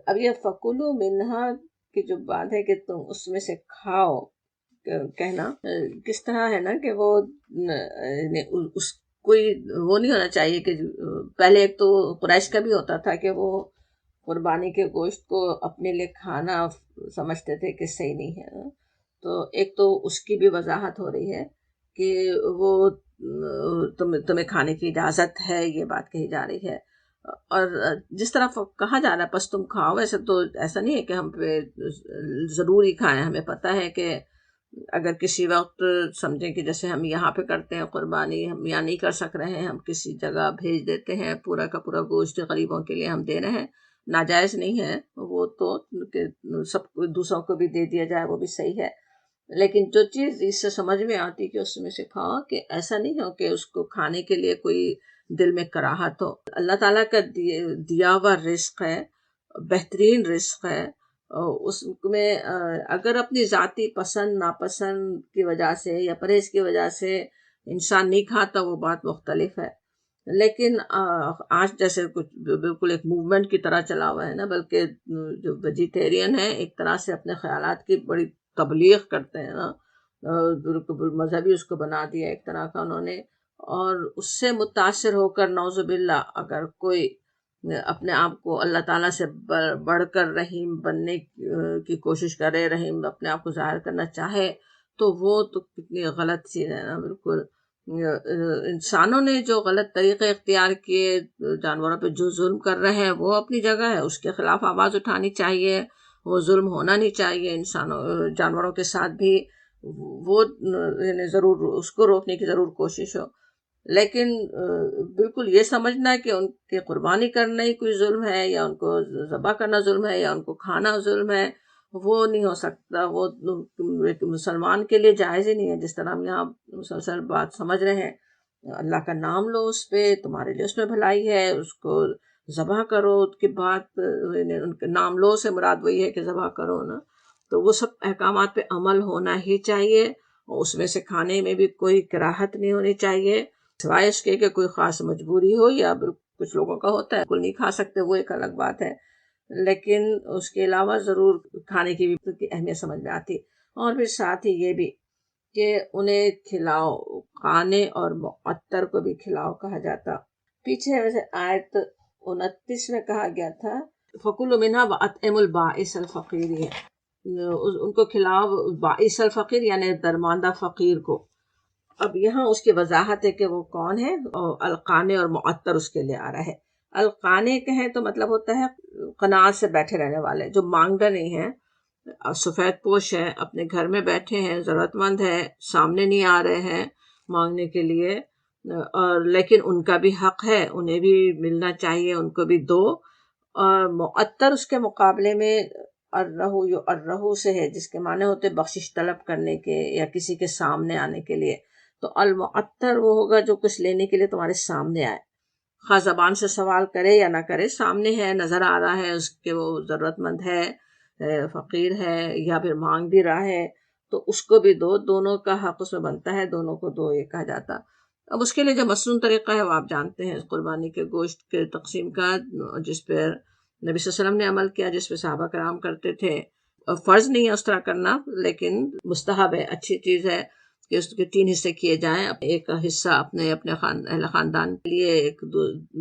اب یہ فکلو منہا کی جو بات ہے کہ تم اس میں سے کھاؤ کہنا، کس طرح ہے نا کہ وہ اس کوئی وہ نہیں ہونا چاہیے کہ پہلے ایک تو قریش کا بھی ہوتا تھا کہ وہ قربانی کے گوشت کو اپنے لیے کھانا سمجھتے تھے کہ صحیح نہیں ہے، تو ایک تو اس کی بھی وضاحت ہو رہی ہے کہ وہ تمہیں کھانے کی اجازت ہے، یہ بات کہی جا رہی ہے۔ اور جس طرح کہا جا رہا ہے پس تم کھاؤ، ویسے تو ایسا نہیں ہے کہ ہم پہ ضروری کھائیں، ہمیں پتہ ہے کہ اگر کسی وقت سمجھیں کہ جیسے ہم یہاں پہ کرتے ہیں قربانی، ہم یہاں نہیں کر سک رہے ہیں، ہم کسی جگہ بھیج دیتے ہیں، پورا کا پورا گوشت غریبوں کے لیے ہم دے رہے ہیں، ناجائز نہیں ہے وہ تو، کہ سب دوسروں کو بھی دے دیا جائے وہ بھی صحیح ہے، لیکن جو چیز اس سے سمجھ میں آتی کہ اس میں سے کھاؤ، کہ ایسا نہیں ہو کہ اس کو کھانے کے لیے کوئی دل میں کراہت ہو۔ اللہ تعالیٰ کا دیا ہوا رزق ہے، بہترین رزق ہے، اس میں اگر اپنی ذاتی پسند ناپسند کی وجہ سے یا پرہیز کی وجہ سے انسان نہیں کھاتا، وہ بات مختلف ہے، لیکن آج جیسے کچھ بالکل ایک موومنٹ کی طرح چلا ہوا ہے نا، بلکہ جو ویجیٹیرین ہے ایک طرح سے اپنے خیالات کی بڑی تبلیغ کرتے ہیں نا، بالکل مذہبی اس کو بنا دیا ایک طرح کا انہوں نے، اور اس سے متاثر ہو کر نعوذ باللہ اگر کوئی اپنے آپ کو اللہ تعالیٰ سے بڑھ کر رحیم بننے کی کوشش کرے، رحیم اپنے آپ کو ظاہر کرنا چاہے، تو وہ تو کتنی غلط چیز ہے نا۔ بالکل انسانوں نے جو غلط طریقے اختیار کیے، جانوروں پہ جو ظلم کر رہے ہیں وہ اپنی جگہ ہے، اس کے خلاف آواز اٹھانی چاہیے، وہ ظلم ہونا نہیں چاہیے جانوروں کے ساتھ بھی، وہ یعنی ضرور اس کو روکنے کی ضرور کوشش ہو، لیکن بالکل یہ سمجھنا کہ ان کی قربانی کرنا ہی کوئی ظلم ہے، یا ان کو ذبح کرنا ظلم ہے، یا ان کو کھانا ظلم ہے، وہ نہیں ہو سکتا، وہ مسلمان کے لیے جائز ہی نہیں ہے۔ جس طرح ہم یہاں مسلسل بات سمجھ رہے ہیں، اللہ کا نام لو، اس پہ تمہارے لیے اس میں بھلائی ہے، اس کو ذبح کرو، اس کے بعد ان کے نام لو سے مراد وہی ہے کہ ذبح کرو نا، تو وہ سب احکامات پہ عمل ہونا ہی چاہیے، اس میں سے کھانے میں بھی کوئی کراہت نہیں ہونی چاہیے، سوائے اس کے کہ کوئی خاص مجبوری ہو، یا کچھ لوگوں کا ہوتا ہے بالکل نہیں کھا سکتے، وہ ایک الگ بات ہے، لیکن اس کے علاوہ ضرور کھانے کی بھی اہمیت سمجھ میں آتی۔ اور پھر ساتھ ہی یہ بھی کہ انہیں کھلاؤ، کھانے اور معطر کو بھی کھلاؤ کہا جاتا۔ پیچھے ویسے آیت 29 میں کہا گیا تھا فَكُلُوا مِنْهَا وَأَطْعِمُوا الْبَائِسَ الْفَقِيرِ، ان کو کھلاؤ باعث الفقیر یعنی درماندہ فقیر کو۔ اب یہاں اس کی وضاحت ہے کہ وہ کون ہے، القانے اور معطر اس کے لیے آ رہا ہے۔ القانے کہیں تو مطلب ہوتا ہے قناعت سے بیٹھے رہنے والے، جو مانگتا نہیں ہے، سفید پوش ہیں، اپنے گھر میں بیٹھے ہیں، ضرورت مند ہے، سامنے نہیں آ رہے ہیں مانگنے کے لیے، اور لیکن ان کا بھی حق ہے، انہیں بھی ملنا چاہیے، ان کو بھی دو۔ اور معطر اس کے مقابلے میں الرحو سے ہے، جس کے معنی ہوتے بخشش طلب کرنے کے یا کسی کے سامنے آنے کے لیے۔ تو المعطر وہ ہوگا جو کچھ لینے کے لیے تمہارے سامنے آئے، خواہ زبان سے سوال کرے یا نہ کرے، سامنے ہے، نظر آ رہا ہے اس کے وہ ضرورت مند ہے، فقیر ہے، یا پھر مانگ بھی رہا ہے، تو اس کو بھی دو، دونوں کا حق اس میں بنتا ہے، دونوں کو دو، یہ کہا جاتا۔ اب اس کے لیے جو مسنون طریقہ ہے وہ آپ جانتے ہیں، قربانی کے گوشت کے تقسیم کا، جس پہ نبی صلی اللہ علیہ وسلم نے عمل کیا، جس پہ صحابہ کرام کرتے تھے۔ اور فرض نہیں ہے اس طرح کرنا، لیکن مستحب ہے، اچھی چیز ہے کہ اس کے 3 حصے کیے جائیں، ایک حصہ اپنے اہل خاندان کے لیے، ایک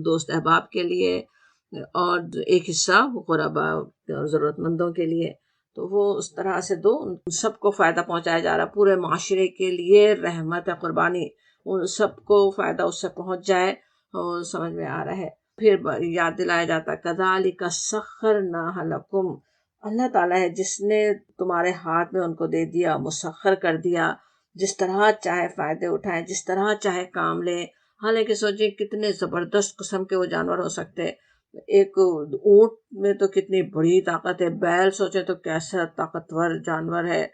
دوست احباب کے لیے، اور ایک حصہ غربا اور ضرورت مندوں کے لیے۔ تو وہ اس طرح سے دو، ان سب کو فائدہ پہنچایا جا رہا، پورے معاشرے کے لیے رحمت ہے قربانی، ان سب کو فائدہ اس سے پہنچ جائے، اور سمجھ میں آ رہا ہے۔ پھر یاد دلایا جاتا کذالک سخرناہ لکم، اللہ تعالیٰ ہے جس نے تمہارے ہاتھ میں ان کو دے دیا، مسخر کر دیا، جس طرح چاہے فائدے اٹھائیں، جس طرح چاہے کام لیں۔ حالانکہ سوچیں کتنے زبردست قسم کے وہ جانور ہو سکتے، ایک اونٹ میں تو کتنی بڑی طاقت ہے، بیل سوچیں تو کیسا طاقتور جانور ہے،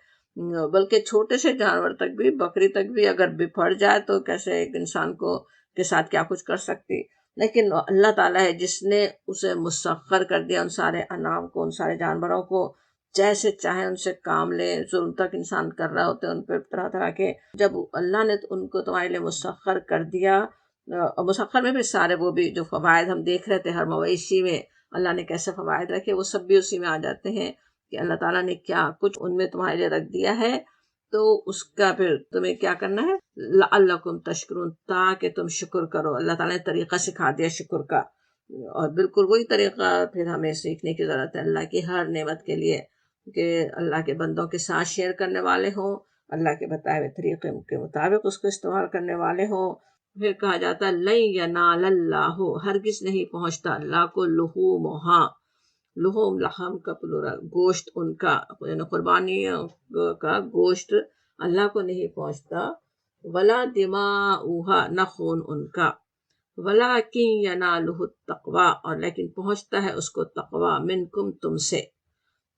بلکہ چھوٹے سے جانور تک بھی، بکری تک بھی اگر بپھڑ جائے تو کیسے ایک انسان کو کے ساتھ کیا کچھ کر سکتی۔ لیکن اللہ تعالیٰ ہے جس نے اسے مسخر کر دیا، ان سارے انعام کو، ان سارے جانوروں کو، جیسے چاہے ان سے کام لے، ظلم تک انسان کر رہا ہوتے ان پہ طرح طرح کے، جب اللہ نے ان کو تمہارے لیے مسخر کر دیا، اور مسخر میں بھی سارے وہ بھی جو فوائد ہم دیکھ رہے تھے ہر مویشی میں اللہ نے کیسے فوائد رکھے، وہ سب بھی اسی میں آ جاتے ہیں کہ اللہ تعالیٰ نے کیا کچھ ان میں تمہارے لیے رکھ دیا ہے۔ تو اس کا پھر تمہیں کیا کرنا ہے، لعلکم تشکرون، تاکہ تم شکر کرو۔ اللہ تعالیٰ نے طریقہ سکھا دیا شکر کا، اور بالکل وہی طریقہ پھر ہمیں سیکھنے کی ضرورت ہے اللہ کی ہر نعمت کے لیے، کہ اللہ کے بندوں کے ساتھ شیئر کرنے والے ہوں، اللہ کے بتائے ہوئے طریقے کے مطابق اس کو استعمال کرنے والے ہوں۔ پھر کہا جاتا ہے لن ینال اللہ، ہرگز نہیں پہنچتا اللہ کو، لحومہا، لحوم لحم کا پلورل، گوشت ان کا، یعنی قربانی کا گوشت اللہ کو نہیں پہنچتا، ولا دماؤہا، نہ خون ان کا، ولیکن ینالہ التقوی، اور لیکن پہنچتا ہے اس کو تقوی، منکم، تم سے۔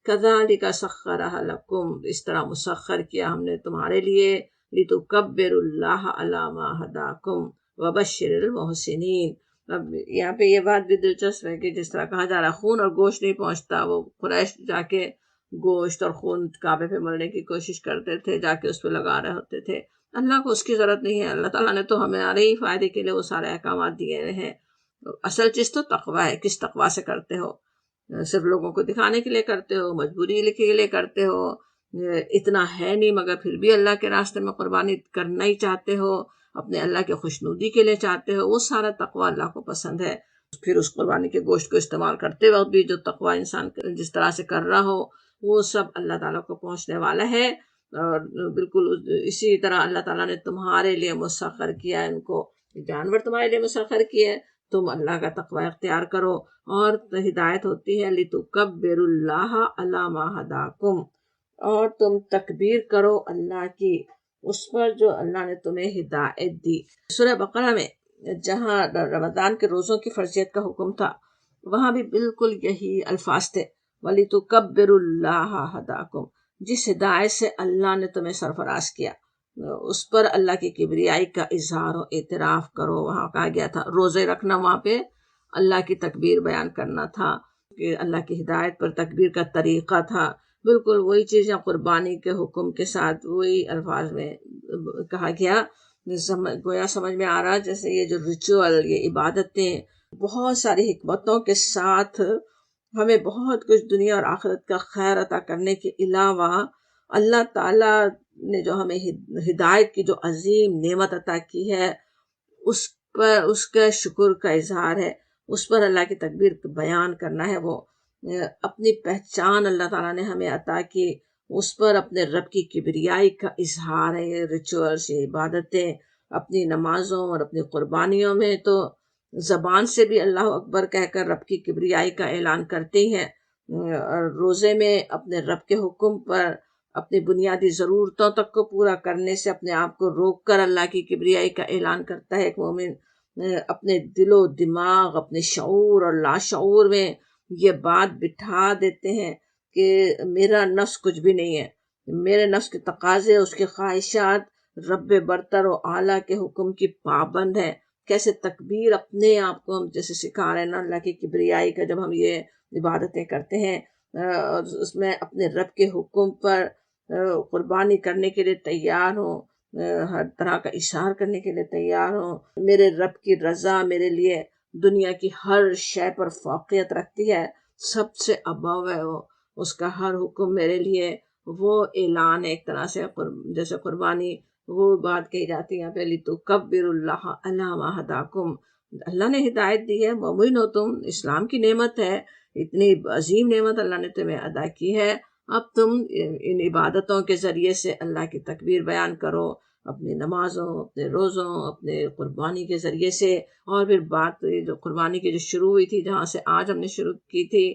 کذالک سخرہ لکم، اس طرح مسخر کیا ہم نے تمہارے لیے، لتکبروا اللہ علی ما ہداکم وبشر المحسنین۔ اب یہاں پہ یہ بات بھی دلچسپ ہے کہ جس طرح کہا جا رہا خون اور گوشت نہیں پہنچتا، وہ قریش جا کے گوشت اور خون کعبے پہ ملنے کی کوشش کرتے تھے، جا کے اس پہ لگا رہے ہوتے تھے، اللہ کو اس کی ضرورت نہیں ہے، اللہ تعالیٰ نے تو ہمارے ہی فائدے کے لیے وہ سارے احکامات دیے ہیں۔ اصل چیز تو تقوی ہے، کس تقوی سے کرتے ہو، صرف لوگوں کو دکھانے کے لیے کرتے ہو، مجبوری کے لیے کرتے ہو، اتنا ہے نہیں مگر پھر بھی اللہ کے راستے میں قربانی کرنا ہی چاہتے ہو، اپنے اللہ کے خوشنودی کے لیے چاہتے ہو، وہ سارا تقوی اللہ کو پسند ہے۔ پھر اس قربانی کے گوشت کو استعمال کرتے وقت بھی جو تقوی انسان جس طرح سے کر رہا ہو، وہ سب اللہ تعالیٰ کو پہنچنے والا ہے۔ اور بالکل اسی طرح اللہ تعالیٰ نے تمہارے لیے مسخر کیا ان کو، جانور تمہارے لیے مسخر کیے، تم اللہ کا تقوی اختیار کرو، اور ہدایت ہوتی ہے لتکبروا اللہ علی ما ہداکم، اور تم تکبیر کرو اللہ کی اس پر جو اللہ نے تمہیں ہدایت دی۔ سورہ بقرہ میں جہاں رمضان کے روزوں کی فرضیت کا حکم تھا، وہاں بھی بالکل یہی الفاظ تھے، وَلِتُكَبِّرُوا اللَّهَ هَدَاكُمْ، جس ہدایت سے اللہ نے تمہیں سرفراز کیا، اس پر اللہ کی کبریائی کا اظہار و اعتراف کرو۔ وہاں کہا گیا تھا روزے رکھنا، وہاں پہ اللہ کی تکبیر بیان کرنا تھا، کہ اللہ کی ہدایت پر تکبیر کا طریقہ تھا، بالکل وہی چیز یہاں قربانی کے حکم کے ساتھ وہی الفاظ میں کہا گیا۔ گویا سمجھ میں آ رہا جیسے یہ جو ریچول، یہ عبادتیں بہت ساری حکمتوں کے ساتھ ہمیں بہت کچھ دنیا اور آخرت کا خیر عطا کرنے کے علاوہ، اللہ تعالیٰ نے جو ہمیں ہدایت کی جو عظیم نعمت عطا کی ہے، اس پر اس کا شکر کا اظہار ہے، اس پر اللہ کی تکبیر بیان کرنا ہے، وہ اپنی پہچان اللہ تعالیٰ نے ہمیں عطا کی، اس پر اپنے رب کی کبریائی کا اظہار ہے۔ یہ ریچولز، یہ عبادتیں اپنی نمازوں اور اپنی قربانیوں میں تو زبان سے بھی اللہ اکبر کہہ کر رب کی کبریائی کا اعلان کرتے ہیں، روزے میں اپنے رب کے حکم پر اپنی بنیادی ضرورتوں تک کو پورا کرنے سے اپنے آپ کو روک کر اللہ کی کبریائی کا اعلان کرتا ہے ایک مومن، اپنے دل و دماغ، اپنے شعور اور لاشعور میں یہ بات بٹھا دیتے ہیں کہ میرا نفس کچھ بھی نہیں ہے، میرے نفس کے تقاضے، اس کے خواہشات رب برتر و اعلیٰ کے حکم کی پابند ہے۔ کیسے تکبیر اپنے آپ کو ہم جیسے سکھا رہے ہیں نا اللہ کی کبریائی کا، جب ہم یہ عبادتیں کرتے ہیں اور اس میں اپنے رب کے حکم پر قربانی کرنے کے لیے تیار ہوں، ہر طرح کا اشار کرنے کے لیے تیار ہوں۔ میرے رب کی رضا میرے لیے دنیا کی ہر شے پر فوقیت رکھتی ہے، سب سے ابو ہے وہ، اس کا ہر حکم میرے لیے وہ اعلان ہے ایک طرح سے، جیسے قربانی وہ بات کہی جاتی ہے پہلی تو کبر اللہ علی ما ہداکم، اللہ نے ہدایت دی ہے، مومن ہو تم، اسلام کی نعمت ہے، اتنی عظیم نعمت اللہ نے تمہیں ادا کی ہے، اب تم ان عبادتوں کے ذریعے سے اللہ کی تکبیر بیان کرو، اپنی نمازوں، اپنے روزوں، اپنے قربانی کے ذریعے سے۔ اور پھر بات جو قربانی کی جو شروع ہوئی تھی، جہاں سے آج ہم نے شروع کی تھی،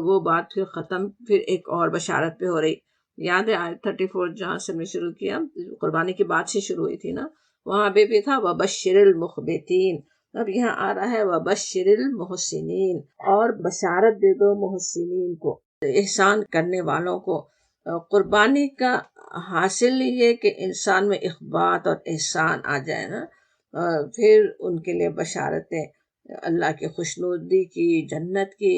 وہ بات پھر ختم، پھر ایک اور بشارت پہ ہو رہی۔ یاد ہے آیت 34 جہاں سے ہم نے شروع کیا، قربانی کی بات سے شروع ہوئی تھی نا، وہاں پہ بھی تھا وَبَشِّرِ الْمُخْبِتِينَ، اب یہاں آ رہا ہے وَبَشِّرِ الْمُحْسِنِينَ، اور بشارت دے دو محسنین کو، احسان کرنے والوں کو۔ قربانی کا حاصل یہ کہ انسان میں اخبات اور احسان آ جائے نا، پھر ان کے لیے بشارتیں اللہ کی خوشنودی کی، جنت کی۔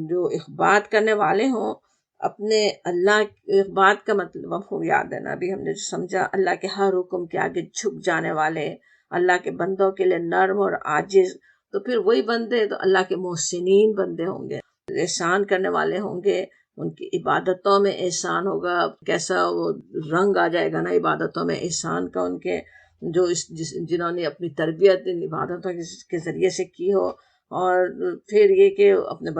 جو اخبات کرنے والے ہوں اپنے اللہ، اخبات کا مطلب مفہوم یاد ہے نا، ابھی ہم نے جو سمجھا، اللہ کے ہر حکم کے آگے جھک جانے والے، اللہ کے بندوں کے لیے نرم اور عاجز، تو پھر وہی بندے تو اللہ کے محسنین بندے ہوں گے، احسان کرنے والے ہوں گے، ان کی عبادتوں میں احسان ہوگا، کیسا وہ رنگ آ جائے گا نا عبادتوں میں احسان کا، ان کے جو جنہوں نے اپنی تربیت ان عبادتوں کے ذریعے سے کی ہو۔ اور پھر یہ کہ اپنے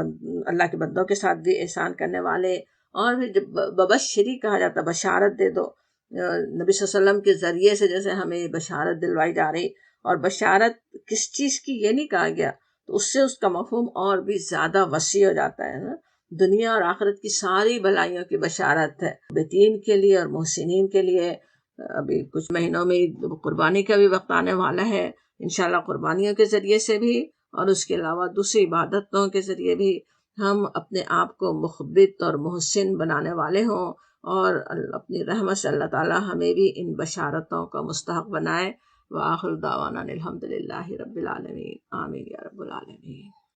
اللہ کے بندوں کے ساتھ بھی احسان کرنے والے، اور پھر جب ببشری کہا جاتا، بشارت دے دو، نبی صلی اللہ علیہ وسلم کے ذریعے سے جیسے ہمیں بشارت دلوائی جا رہی، اور بشارت کس چیز کی یہ نہیں کہا گیا، تو اس سے اس کا مفہوم اور بھی زیادہ وسیع ہو جاتا ہے نا، دنیا اور آخرت کی ساری بھلائیوں کی بشارت ہے بیتین کے لیے اور محسنین کے لیے۔ ابھی کچھ مہینوں میں قربانی کا بھی وقت آنے والا ہے، انشاءاللہ قربانیوں کے ذریعے سے بھی اور اس کے علاوہ دوسری عبادتوں کے ذریعے بھی ہم اپنے آپ کو مخبت اور محسن بنانے والے ہوں، اور اپنی رحمت سے اللہ تعالی ہمیں بھی ان بشارتوں کا مستحق بنائے۔ وآخر دعوانا الحمدللہ رب العالمین، آمین یا رب العالمین۔